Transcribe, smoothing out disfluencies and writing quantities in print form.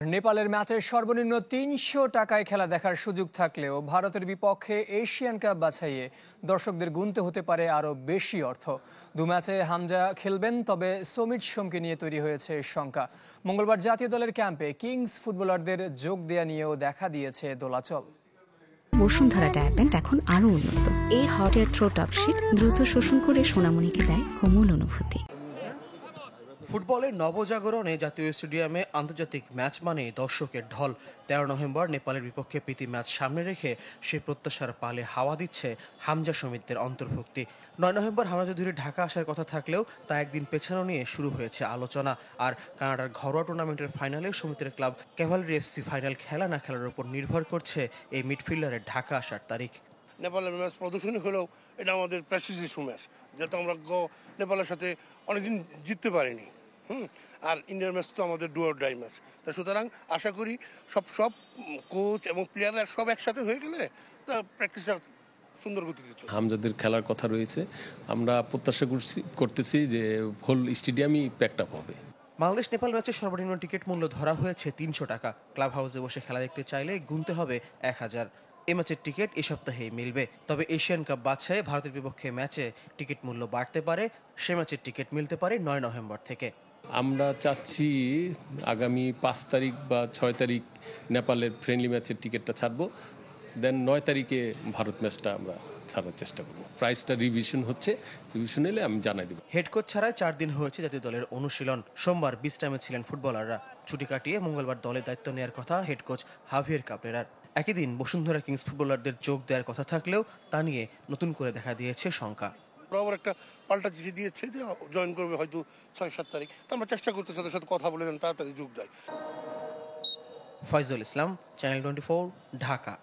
নেপালের ম্যাচে সর্বনিম্ন ৩০০ টাকায় খেলা দেখার সুযোগ থাকলেও ভারতের বিপক্ষে এশিয়ান কাপ বাছাইয়ে দর্শকদের গুনতে হতে পারে আরও বেশি অর্থ। দু ম্যাচে হামজা খেলবেন, তবে সমিত সোমকে নিয়ে তৈরি হয়েছে শঙ্কা। মঙ্গলবার জাতীয় দলের ক্যাম্পে কিংস ফুটবলারদের যোগ দেয়া নিয়েও দেখা দিয়েছে দোলাচল। বসুন্ধরা ডায়াপেন্ট এখন আরও উন্নত। এই hot air through top sheet দ্রুত শোষণ করে সোনামণিকে দেয় কোমল অনুভূতি। ফুটবলের নবজাগরণে জাতীয় স্টেডিয়ামে আন্তর্জাতিক ম্যাচ মানে দর্শকের ঢল। 13 নভেম্বর নেপালের বিপক্ষে প্রীতি ম্যাচ সামনে রেখে সে প্রত্যাশার পালে হাওয়া দিচ্ছে হামজা সমিতদের অন্তর্ভুক্তি। 9 নভেম্বর হামজা চৌধুরীর ঢাকা আসার কথা থাকলেও তা একদিন পেছানো নিয়ে শুরু হয়েছে আলোচনা। আর কানাডার ঘরোয়া টুর্নামেন্টের ফাইনালে সমিতির ক্লাব ক্যাভালরি এফসি ফাইনাল খেলা না খেলার উপর নির্ভর করছে এই মিডফিল্ডারের ঢাকা আসার তারিখ। নেপালের ম্যাচ প্রদর্শনী হলেও এটা আমাদের প্রেস্টিজিয়াস ম্যাচ, যেটা আমরা নেপালের সাথে অনেকদিন জিততে পারিনি। আর ইন্ডিয়ার ম্যাচ তো আমাদের ডু অর ডাই ম্যাচ। তা সুতরাং আশা করি সব কোচ এবং প্লেয়াররা সব একসাথে হয়ে গেলে তা প্র্যাকটিসটা সুন্দর গতিতে চলবে। হামজাদের খেলার কথা রয়েছে, আমরা প্রত্যাশা করতেছি যে হোল স্টেডিয়ামই প্যাকড আপ হবে। বাংলাদেশ নেপাল ম্যাচের সর্বনিম্ন টিকিট মূল্য ধরা হয়েছে 300 টাকা। ক্লাব হাউসে বসে খেলা দেখতে চাইলে গুনতে হবে 1000। এই ম্যাচের টিকিট এই সপ্তাহেই মিলবে। তবে এশিয়ান কাপ বাছাইয়ে ভারতের বিপক্ষে ম্যাচে টিকিট মূল্য বাড়তে পারে। সে ম্যাচের টিকিট মিলতে পারে 9 নভেম্বর থেকে। আমরা চাচ্ছি আগামী 5 তারিখ বা 6 তারিখ নেপালের ফ্রেন্ডলি ম্যাচের টিকিটটা ছাড়বো, দেন 9 তারিখে ভারত ম্যাচটা আমরা ছাড়ার চেষ্টা করবো। প্রাইসটা রিভিশন হচ্ছে, রিভিশন এলে আমি জানাই দেবো। হেড কোচ ছাড়াই 4 দিন হয়েছে জাতীয় দলের অনুশীলন। সোমবার বিশ্রামে ছিলেন ফুটবলাররা। ছুটি কাটিয়ে মঙ্গলবার দলে দায়িত্ব নেওয়ার কথা হেড কোচ হাভিয়ের কাবরেরার। একই দিন বসুন্ধরা কিংস ফুটবলারদের যোগ দেওয়ার কথা থাকলেও তা নিয়ে নতুন করে দেখা দিয়েছে শঙ্কা। বরাবর একটা পাল্টা চিঠি দিয়েছে যে জয়েন করবে হয়তো 6-7 তারিখ। তা আমরা চেষ্টা করতে সাথে সাথে কথা বলে তাড়াতাড়ি যোগ দেয়। ফয়জুল ইসলাম, চ্যানেল 24, ঢাকা।